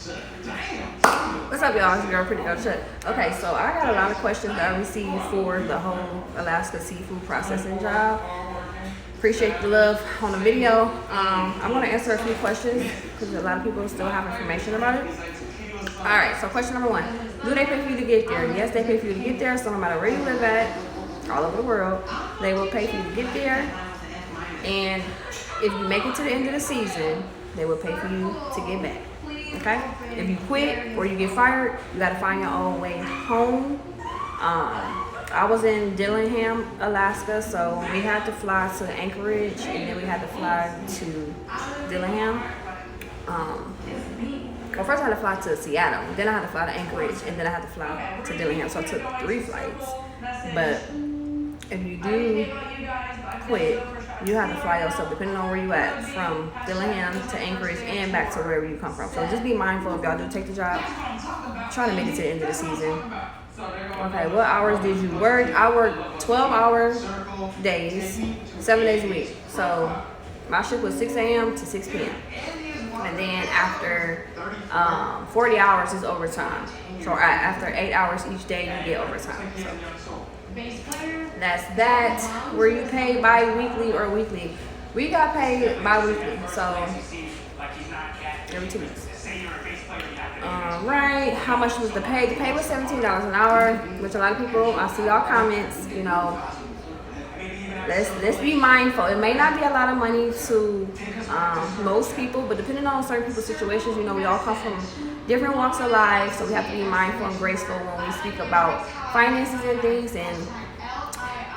What's up, y'all? It's your girl, Pretty Girl Chuck. Okay, so I got a lot of questions that I received for the whole Alaska seafood processing job. Appreciate the love on the video. I'm going to answer a few questions because a lot of people still have information about it. Alright, so question number 1. Do they pay for you to get there? Yes, they pay for you to get there. So no matter where you live at, all over the world, they will pay for you to get there. And if you make it to the end of the season, they will pay for you to get back. Okay? If you quit or you get fired, you got to find your own way home. I was in Dillingham, Alaska, so we had to fly to Anchorage and then we had to fly to Dillingham. Well, first I had to fly to Seattle, then I had to fly to Anchorage, and then I had to fly to Dillingham, so I took 3 flights. But if you do quit, you have to fly yourself, depending on where you at, from Dillingham to Anchorage and back to wherever you come from. So just be mindful if y'all do take the job. Try to make it to the end of the season. Okay, what hours did you work? I worked 12-hour days, 7 days a week. So my shift was 6 a.m. to 6 p.m. And then after 40 hours is overtime. So after 8 hours each day, you get overtime. So that's that. Were you paid bi-weekly or weekly? We got paid bi-weekly, so every 2 weeks. Right, how much was the pay? The pay was $17 an hour, which a lot of people, I see y'all comments, you know, let's be mindful. It may not be a lot of money to most people, but depending on certain people's situations, you know, we all come from different walks of life, so we have to be mindful and graceful when we speak about finances and things. And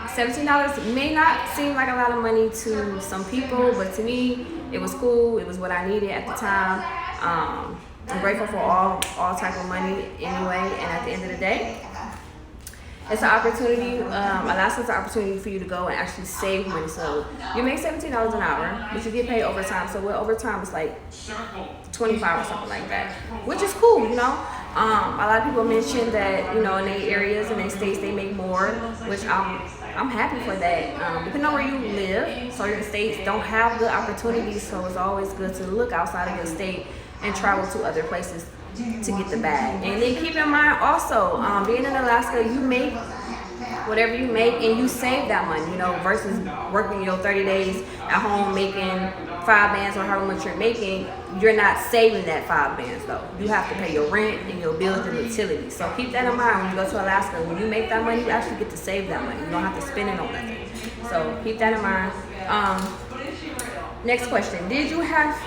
$17 may not seem like a lot of money to some people, but to me, it was cool. It was what I needed at the time. I'm grateful for all type of money anyway, and at the end of the day, it's an opportunity. Alaska's an opportunity for you to go and actually save money. So you make $17 an hour, but you get paid overtime. So with overtime, it's like 25 or something like that, which is cool, you know. A lot of people mention that, you know, in their areas and their states they make more, which I'm happy for that. Depending on where you live, certain states don't have good opportunities, so it's always good to look outside of your state and travel to other places to get the bag. And then keep in mind also, being in Alaska, you make whatever you make and you save that money, you know, versus working your 30 days at home making 5 bands or however much you're making. You're not saving that 5 bands though. You have to pay your rent and your bills and utilities. So keep that in mind when you go to Alaska. When you make that money, you actually get to save that money. You don't have to spend it on nothing. So keep that in mind. Next question. Did you have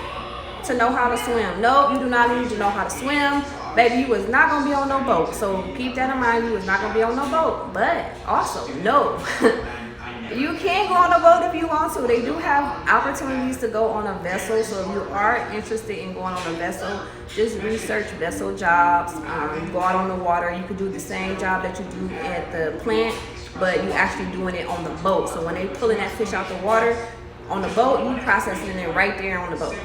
to know how to swim? No, you do not need to know how to swim. Baby, you was not going to be on no boat. So keep that in mind. You was not going to be on no boat. But also, no. You can go on a boat if you want to. They do have opportunities to go on a vessel. So if you are interested in going on a vessel, just research vessel jobs. Go out on the water. You could do the same job that you do at the plant, but you actually doing it on the boat. So when they pulling that fish out the water on the boat, you processing it right there on the boat.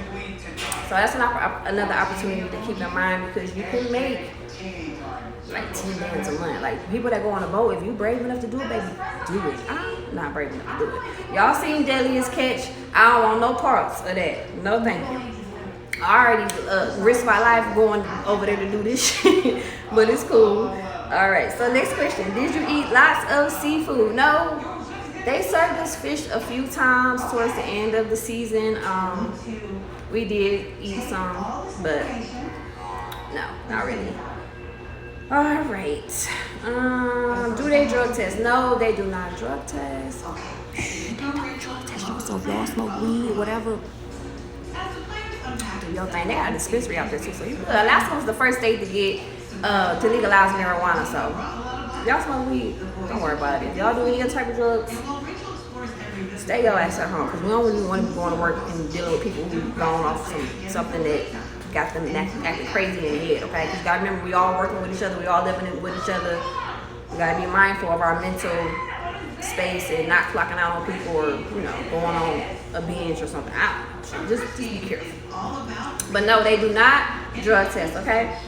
So that's another opportunity to keep in mind, because you can make like 10 bands a month. Like people that go on a boat, if you brave enough to do it, baby, do it. I'm not brave enough to do it. Y'all seen Deadliest Catch? I don't want no parts of that. No thank you. I already risked my life going over there to do this shit, but it's cool. All right, so next question. Did you eat lots of seafood? No. They served us fish a few times towards the end of the season. We did eat some, but no, not really. All right. Do they drug test? No, they do not drug test. They don't drug test you. So if y'all smoke weed, whatever, do your thing. They got a dispensary out there too. So Alaska was the first state to get to legalize marijuana. So if y'all smoke weed, don't worry about it. If y'all do any other type of drugs, stay your ass at home, because we don't really want to be going to work and dealing with people who gone off something that got them acting crazy in the head, okay? Because you got to remember, we all working with each other, we all living with each other. We got to be mindful of our mental space and not clocking out on people or, you know, going on a binge or something. Just be careful. But no, they do not drug test, okay?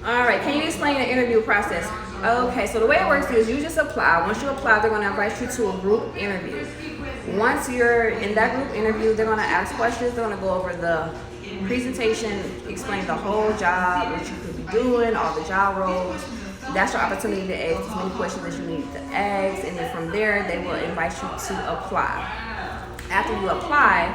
All right, can you explain the interview process? Okay, so the way it works is you just apply. Once you apply, they're going to invite you to a group interview. Once you're in that group interview, they're going to ask questions. They're going to go over the Presentation explains the whole job, what you could be doing, all the job roles. That's your opportunity to ask as many questions as you need to ask, and then from there, they will invite you to apply. After you apply,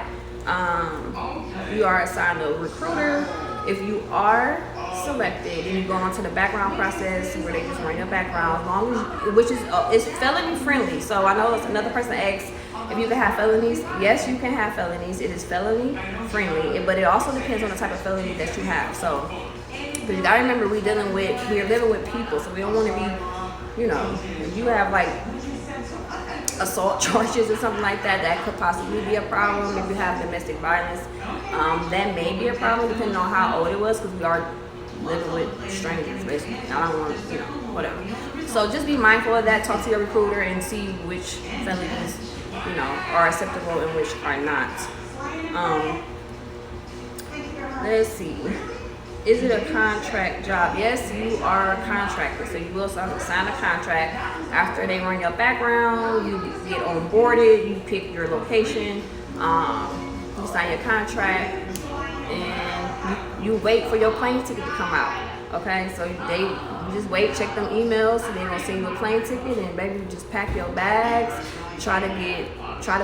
you are assigned a recruiter. If you are selected, and you go on to the background process where they just run your background, as long as which is it's felony friendly. So I know another person asked if you can have felonies. Yes, you can have felonies. It is felony friendly, but it also depends on the type of felony that you have. So, because you gotta remember, we're living with people, so we don't want to be, you know, if you have like assault charges or something like that, that could possibly be a problem. If you have domestic violence, that may be a problem depending on how old it was, because we are living with strangers basically. I don't want, you know, whatever. So just be mindful of that. Talk to your recruiter and see which felonies, you know, are acceptable and which are not. Let's see. Is it a contract job? Yes, you are a contractor, so you will sign a contract. After they run your background, you get onboarded, you pick your location, you sign your contract, and you wait for your plane ticket to come out. Okay, so you just wait, check them emails, and they're gonna send you a plane ticket, and baby, you just pack your bags. Try to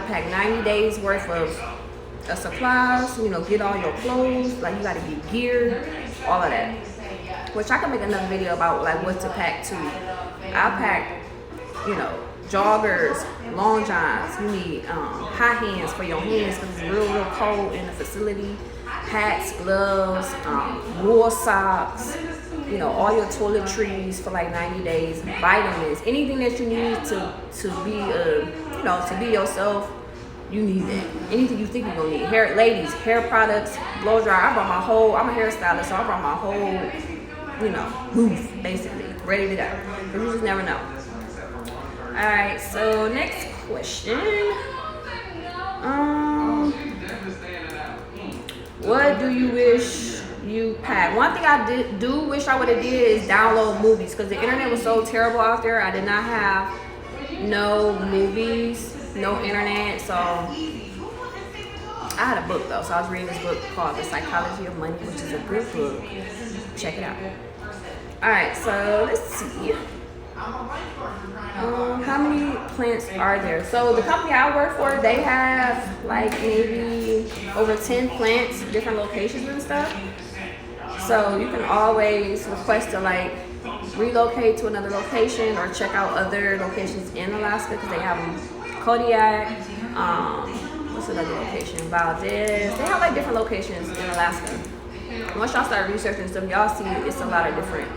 pack 90 days worth of supplies. You know, get all your clothes. Like, you gotta get geared, all of that. Which I can make another video about, like, what to pack too. I pack, you know, joggers, long johns. You need high hands for your hands because it's real cold in the facility. Hats, gloves, wool socks. You know, all your toiletries for like 90 days. Vitamins, anything that you need to be you know, to be yourself. You need that. Anything you think you're gonna need. Ladies, hair products, blow dryer. I'm a hairstylist, so I brought my whole, you know, booth basically ready to go. But you just never know. Alright, so next question. What do you wish you packed? One thing I do wish I would have did is download movies, because the internet was so terrible out there. I did not have no movies, no internet, so I had a book though. So I was reading this book called The Psychology of Money, which is a good book. Check it out. Alright, so let's see. How many plants are there? So the company I work for, they have like maybe over 10 plants, different locations and stuff. So you can always request to like relocate to another location or check out other locations in Alaska, because they have them. Kodiak, what's another location? Valdez. They have like different locations in Alaska. Once y'all start researching stuff, y'all see it's a lot of different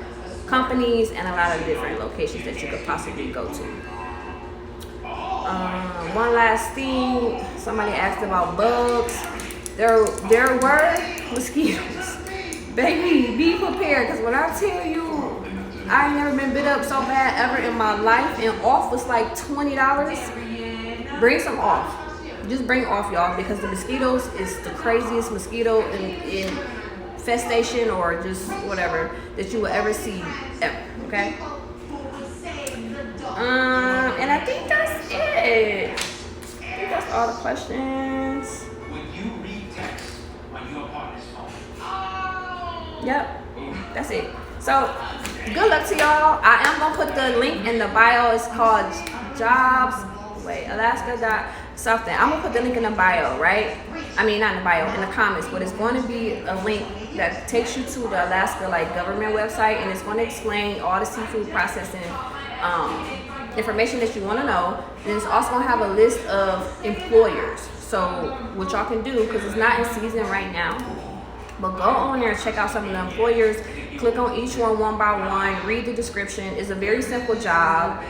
companies and a lot of different locations that you could possibly go to. One last thing, somebody asked about bugs. There were mosquitoes. Baby, be prepared, because when I tell you, I ain't never been bit up so bad ever in my life, and off was like $20. Bring some off. Just bring off, y'all, because the mosquitoes is the craziest mosquito infestation or just whatever that you will ever see ever. Okay. And I think that's it. I think that's all the questions. Yep, that's it. So good luck to y'all. I am gonna put the link in the bio. It's called Alaska.something. I'm gonna put the link in the bio, right? I mean, not in the bio, in the comments, but it's going to be a link that takes you to the Alaska like government website, and it's going to explain all the seafood processing information that you want to know. Then it's also going to have a list of employers. So what y'all can do, because it's not in season right now, but go on there and check out some of the employers. Click on each one by one. Read the description. It's a very simple job.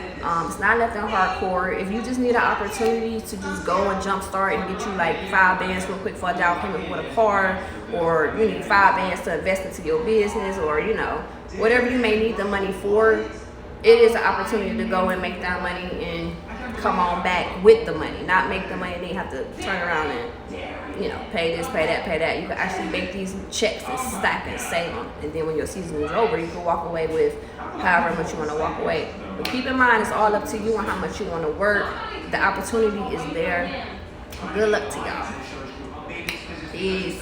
It's not nothing hardcore. If you just need an opportunity to just go and jumpstart and get you like 5 bands real quick for a down payment with a car, or you need 5 bands to invest into your business, or you know, whatever you may need the money for, it is an opportunity to go and make that money and come on back with the money. Not make the money and then you have to turn around and, you know, pay this, pay that, pay that. You can actually make these checks and stack and save them. And then when your season is over, you can walk away with however much you want to walk away. But keep in mind, it's all up to you on how much you want to work. The opportunity is there. Good luck to y'all. Peace.